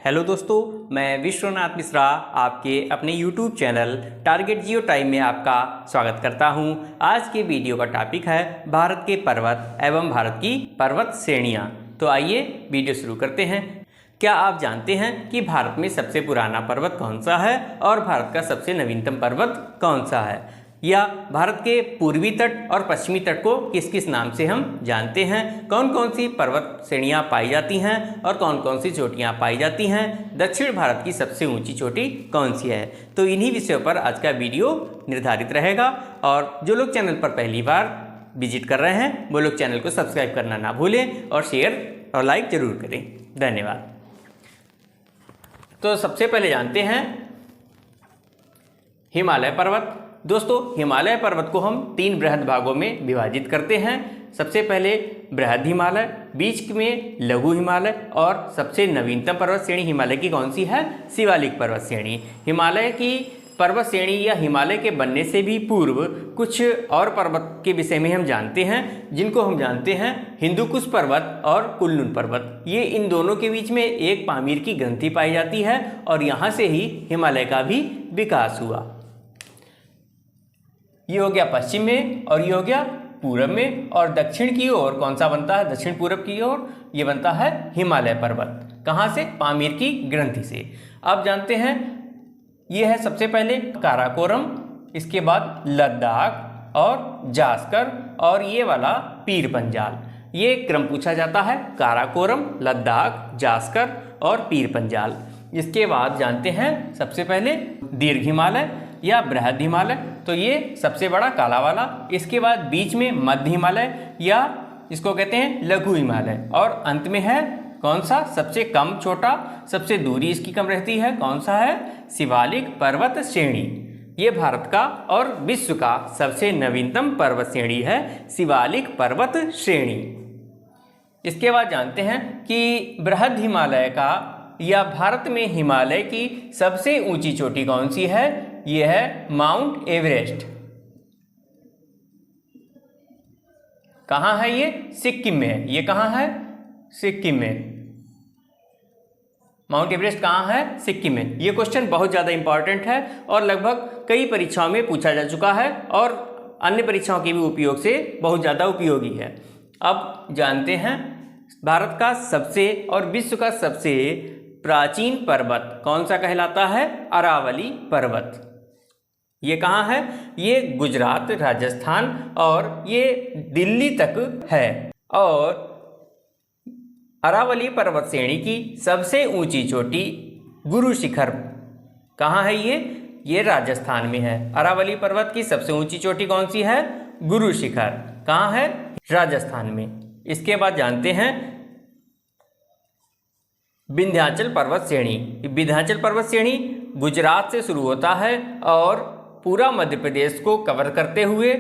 Hello दोस्तों, मैं विश्वनाथ मिश्रा आपके अपने YouTube चैनल टारगेट जियो टाइम में आपका स्वागत करता हूं। आज के वीडियो का टॉपिक है भारत के पर्वत एवं भारत की पर्वत श्रेणियां। तो आइए वीडियो शुरू करते हैं। क्या आप जानते हैं कि भारत में सबसे पुराना पर्वत कौन सा है और भारत का सबसे नवीनतम पर्वत कौन सा है? या भारत के पूर्वी तट और पश्चिमी तट को किस किस नाम से हम जानते हैं? कौन कौन सी पर्वत श्रेणियां पाई जाती हैं और कौन कौन सी चोटियां पाई जाती हैं? दक्षिण भारत की सबसे ऊंची चोटी कौन सी है? तो इन्हीं विषयों पर आज का वीडियो निर्धारित रहेगा। और जो लोग चैनल पर पहली बार विजिट कर रहे हैं वो लोग चैनल को सब्सक्राइब करना ना भूलें और शेयर और लाइक जरूर करें। धन्यवाद। तो सबसे पहले जानते हैं हिमालय पर्वत। दोस्तों, हिमालय पर्वत को हम 3 बृहद भागों में विभाजित करते हैं। सबसे पहले बृहद हिमालय, बीच में लघु हिमालय और सबसे नवीनतम पर्वत श्रेणी हिमालय की कौन सी है? शिवालिक पर्वत श्रेणी। हिमालय की पर्वत श्रेणी या हिमालय के बनने से भी पूर्व कुछ और पर्वत के विषय में हम जानते हैं, जिनको हम जानते हैं हिंदुकुश पर्वत और कुल्लून पर्वत। ये इन दोनों के बीच में एक पामीर की ग्रंथि पाई जाती है और यहाँ से ही हिमालय का भी विकास हुआ। ये हो गया पश्चिम में और ये हो गया पूरब में। और दक्षिण की ओर कौन सा बनता है? दक्षिण पूरब की ओर ये बनता है हिमालय पर्वत। कहाँ से? पामीर की ग्रंथि से। अब जानते हैं ये है सबसे पहले काराकोरम, इसके बाद लद्दाख और जास्कर और ये वाला पीर पंजाल। ये क्रम पूछा जाता है, काराकोरम, लद्दाख, जास्कर और पीर पंजाल। इसके बाद जानते हैं सबसे पहले दीर्घ हिमालय या बृहद हिमालय, तो ये सबसे बड़ा काला वाला। इसके बाद बीच में मध्य हिमालय या इसको कहते हैं लघु हिमालय और अंत में है कौन सा? सबसे कम छोटा, सबसे दूरी इसकी कम रहती है, कौन सा है? शिवालिक पर्वत श्रेणी। ये भारत का और विश्व का सबसे नवीनतम पर्वत श्रेणी है, शिवालिक पर्वत श्रेणी। इसके बाद जानते हैं कि बृहद हिमालय का या भारत में हिमालय की सबसे ऊंची चोटी कौन सी है? यह है माउंट एवरेस्ट। कहाँ है ये? सिक्किम में है। ये कहाँ है? सिक्किम में। माउंट एवरेस्ट कहाँ है? सिक्किम में। ये क्वेश्चन बहुत ज़्यादा इंपॉर्टेंट है और लगभग कई परीक्षाओं में पूछा जा चुका है और अन्य परीक्षाओं के भी उपयोग से बहुत ज़्यादा उपयोगी है। अब जानते हैं भारत का सबसे और विश्व का सबसे प्राचीन पर्वत कौन सा कहलाता है? अरावली पर्वत। ये कहाँ है? ये गुजरात, राजस्थान और ये दिल्ली तक है। और अरावली पर्वत श्रेणी की सबसे ऊंची चोटी गुरु शिखर कहाँ है? ये राजस्थान में है। अरावली पर्वत की सबसे ऊंची चोटी कौन सी है? गुरु शिखर। कहाँ है? राजस्थान में। इसके बाद जानते हैं विंध्याचल पर्वत श्रेणी। विंध्याचल पर्वत श्रेणी गुजरात से शुरू होता है और पूरा मध्य प्रदेश को कवर करते हुए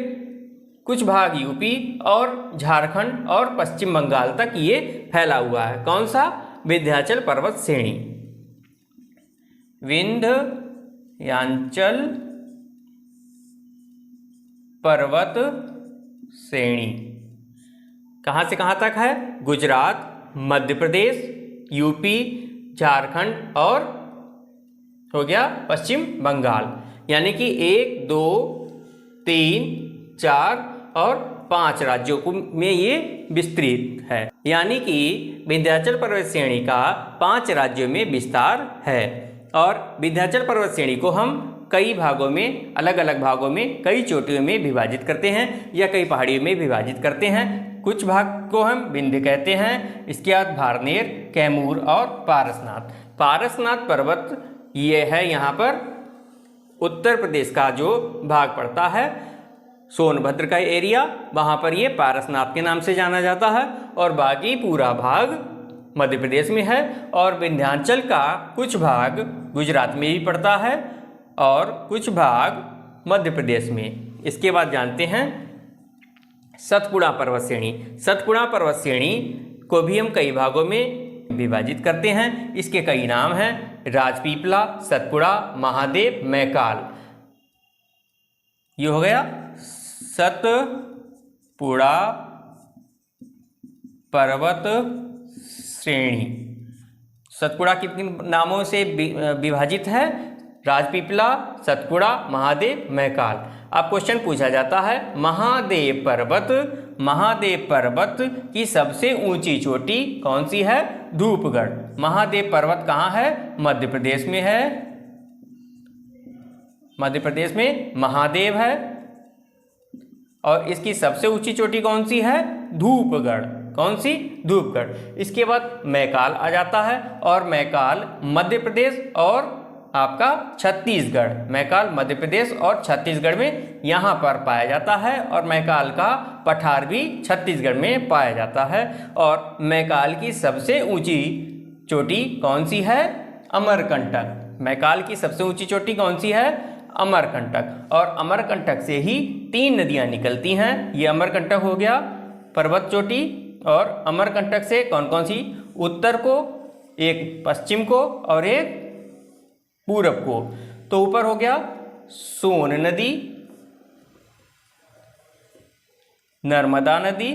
कुछ भाग यूपी और झारखंड और पश्चिम बंगाल तक ये फैला हुआ है। कौन सा? विंध्याचल पर्वत श्रेणी। विंध्याचल पर्वत श्रेणी कहाँ से कहाँ तक है? गुजरात, मध्य प्रदेश, यूपी, झारखंड और हो गया पश्चिम बंगाल। यानी कि 1, 2, 3, 4 और 5 राज्यों में ये विस्तृत है। यानी कि विंध्याचल पर्वत श्रेणी का 5 राज्यों में विस्तार है। और विंध्याचल पर्वत श्रेणी को हम कई भागों में, अलग अलग भागों में, कई चोटियों में विभाजित करते हैं या कई पहाड़ियों में विभाजित करते हैं। कुछ भाग को हम विंध्य कहते हैं, इसके बाद भारनेर, कैमूर और पारसनाथ। पारसनाथ पर्वत ये है यहाँ पर उत्तर प्रदेश का जो भाग पड़ता है, सोनभद्र का एरिया, वहाँ पर ये पारसनाथ के नाम से जाना जाता है। और बाकी पूरा भाग मध्य प्रदेश में है। और विंध्याचल का कुछ भाग गुजरात में भी पड़ता है और कुछ भाग मध्य प्रदेश में। इसके बाद जानते हैं सतपुड़ा पर्वत श्रेणी। सतपुड़ा पर्वत श्रेणी को भी हम कई भागों में विभाजित करते हैं। इसके कई नाम हैं, राजपीपला, सतपुड़ा, महादेव, मैकाल। ये हो गया सतपुड़ा पर्वत श्रेणी। सतपुड़ा कितने नामों से विभाजित है? राजपीपला, सतपुड़ा, महादेव, महाकाल। अब क्वेश्चन पूछा जाता है महादेव पर्वत की सबसे ऊंची चोटी कौन सी है? धूपगढ़। महादेव पर्वत कहाँ है? मध्य प्रदेश में है। मध्य प्रदेश में महादेव है और इसकी सबसे ऊंची चोटी कौन सी है? धूपगढ़। कौन सी? धूपगढ़। इसके बाद महाकाल आ जाता है और महाकाल मध्य प्रदेश और आपका छत्तीसगढ़। महाकाल मध्य प्रदेश और छत्तीसगढ़ में यहाँ पर पाया जाता है और महाकाल का पठार भी छत्तीसगढ़ में पाया जाता है। और महाकाल की सबसे ऊंची चोटी कौन सी है? अमरकंटक। महाकाल की सबसे ऊंची चोटी कौन सी है? अमरकंटक। और अमरकंटक से ही 3 नदियाँ निकलती हैं। ये अमरकंटक हो गया पर्वत चोटी, और अमरकंटक से कौन कौन सी? उत्तर को, एक पश्चिम को और एक पूरब को। तो ऊपर हो गया सोन नदी, नर्मदा नदी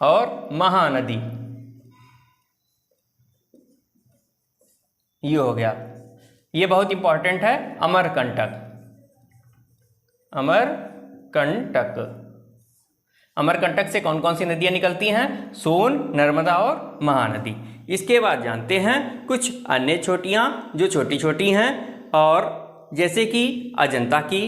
और महानदी। ये हो गया। ये बहुत इंपॉर्टेंट है, अमरकंटक। अमरकंटक से कौन कौन सी नदियां निकलती हैं? सोन, नर्मदा और महानदी। इसके बाद जानते हैं कुछ अन्य चोटियां जो छोटी छोटी हैं, और जैसे कि अजंता की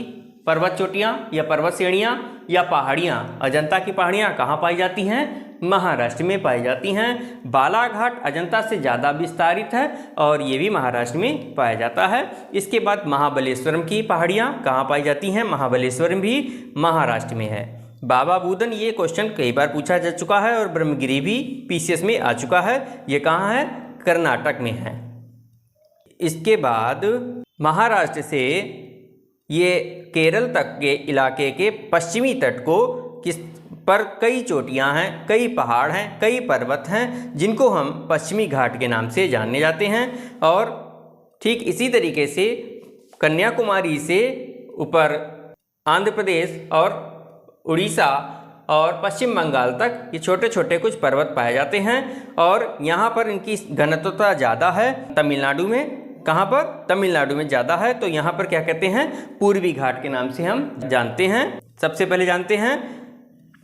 पर्वत चोटियां या पर्वत श्रेणियां या पहाड़ियां। अजंता की पहाड़ियां कहाँ पाई जाती हैं? महाराष्ट्र में पाई जाती हैं। बालाघाट अजंता से ज़्यादा विस्तारित है और ये भी महाराष्ट्र में पाया जाता है। इसके बाद महाबलेश्वरम की पहाड़ियाँ कहाँ पाई जाती हैं? महाबलेश्वरम भी महाराष्ट्र में है। बाबा बूदन, ये क्वेश्चन कई बार पूछा जा चुका है और ब्रह्मगिरी भी पीसीएस में आ चुका है। ये कहाँ है? कर्नाटक में है। इसके बाद महाराष्ट्र से ये केरल तक के इलाके के पश्चिमी तट को किस पर कई चोटियां हैं, कई पहाड़ हैं, कई पर्वत हैं, जिनको हम पश्चिमी घाट के नाम से जानने जाते हैं। और ठीक इसी तरीके से कन्याकुमारी से ऊपर आंध्र प्रदेश और उड़ीसा और पश्चिम बंगाल तक ये छोटे छोटे कुछ पर्वत पाए जाते हैं और यहाँ पर इनकी घनत्वता ज़्यादा है। तमिलनाडु में, कहाँ पर? तमिलनाडु में ज़्यादा है। तो यहाँ पर क्या कहते हैं? पूर्वी घाट के नाम से हम जानते हैं। सबसे पहले जानते हैं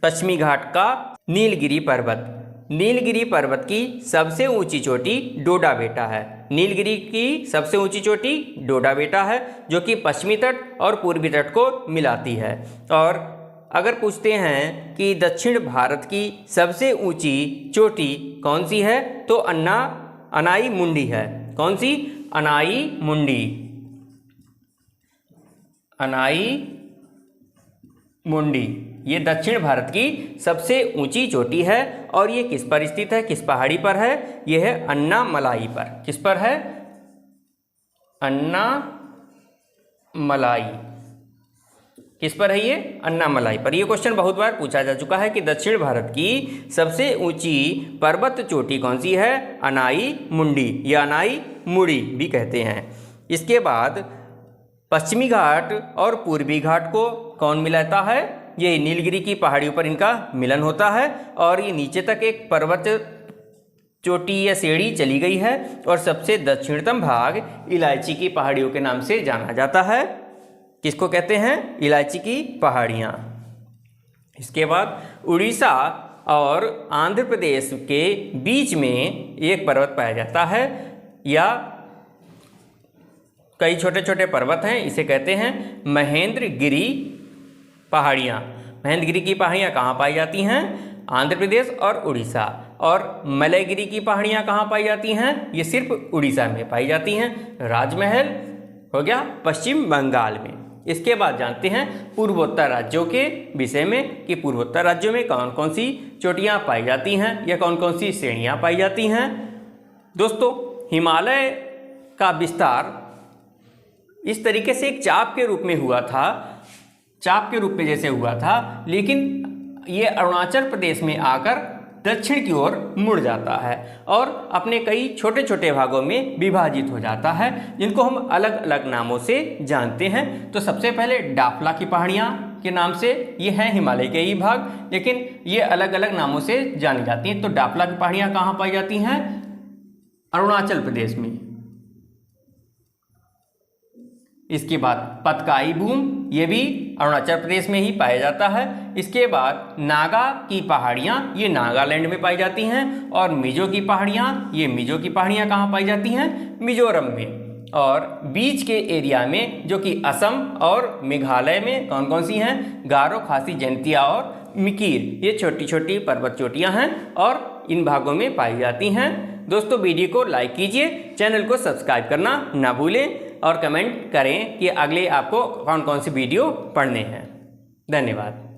पश्चिमी घाट का नीलगिरी पर्वत। नीलगिरी पर्वत की सबसे ऊंची चोटी डोडा बेटा है। नीलगिरी की सबसे ऊंची चोटी डोडा बेटा है, जो कि पश्चिमी तट और पूर्वी तट को मिलाती है। और अगर पूछते हैं कि दक्षिण भारत की सबसे ऊंची चोटी कौन सी है, तो अनाई मुंडी है। कौन सी? अनाई मुंडी। अनाई मुंडी ये दक्षिण भारत की सबसे ऊंची चोटी है। और ये किस पर स्थित है? किस पहाड़ी पर है? ये है अन्नामलाई पर। किस पर है? अन्नामलाई। किस पर है ये? अन्नामलाई पर। ये क्वेश्चन बहुत बार पूछा जा चुका है कि दक्षिण भारत की सबसे ऊंची पर्वत चोटी कौन सी है? अनाई मुंडी या अनाई मुड़ी भी कहते हैं। इसके बाद पश्चिमी घाट और पूर्वी घाट को कौन मिलाता है? ये नीलगिरी की पहाड़ियों पर इनका मिलन होता है और ये नीचे तक एक पर्वत चोटी या सीढ़ी चली गई है। और सबसे दक्षिणतम भाग इलायची की पहाड़ियों के नाम से जाना जाता है। किसको कहते हैं? इलायची की पहाड़ियाँ। इसके बाद उड़ीसा और आंध्र प्रदेश के बीच में एक पर्वत पाया जाता है, या कई छोटे छोटे पर्वत हैं, इसे कहते हैं महेंद्रगिरी पहाड़ियाँ। महेंद्रगिरी की पहाड़ियाँ कहाँ पाई जाती हैं? आंध्र प्रदेश और उड़ीसा। और मलयगिरी की पहाड़ियाँ कहाँ पाई जाती हैं? ये सिर्फ उड़ीसा में पाई जाती हैं। राजमहल हो गया पश्चिम बंगाल में। इसके बाद जानते हैं पूर्वोत्तर राज्यों के विषय में कि पूर्वोत्तर राज्यों में कौन कौन सी चोटियाँ पाई जाती हैं या कौन कौन सी श्रेणियाँ पाई जाती हैं। दोस्तों, हिमालय का विस्तार इस तरीके से एक चाप के रूप में हुआ था, चाप के रूप में जैसे हुआ था, लेकिन ये अरुणाचल प्रदेश में आकर दक्षिण की ओर मुड़ जाता है और अपने कई छोटे छोटे भागों में विभाजित हो जाता है, जिनको हम अलग अलग नामों से जानते हैं। तो सबसे पहले डाफला की पहाड़ियाँ के नाम से ये हैं हिमालय के ही भाग, लेकिन ये अलग अलग नामों से जानी जाती हैं। तो डापला की पहाड़ियाँ कहाँ पाई जाती हैं? अरुणाचल प्रदेश में। इसके बाद पतकाई बूम, ये भी अरुणाचल प्रदेश में ही पाया जाता है। इसके बाद नागा की पहाड़ियाँ, ये नागालैंड में पाई जाती हैं। और मिजो की पहाड़ियाँ, ये मिजो की पहाड़ियाँ कहाँ पाई जाती हैं? मिजोरम में। और बीच के एरिया में जो कि असम और मेघालय में कौन कौन सी हैं? गारो, खासी, जैंतिया और मिकीर, ये छोटी छोटी पर्वत चोटियाँ हैं और इन भागों में पाई जाती हैं। दोस्तों वीडियो को लाइक कीजिए, चैनल को सब्सक्राइब करना ना भूलें और कमेंट करें कि अगले आपको कौन कौन सी वीडियो पढ़ने हैं। धन्यवाद।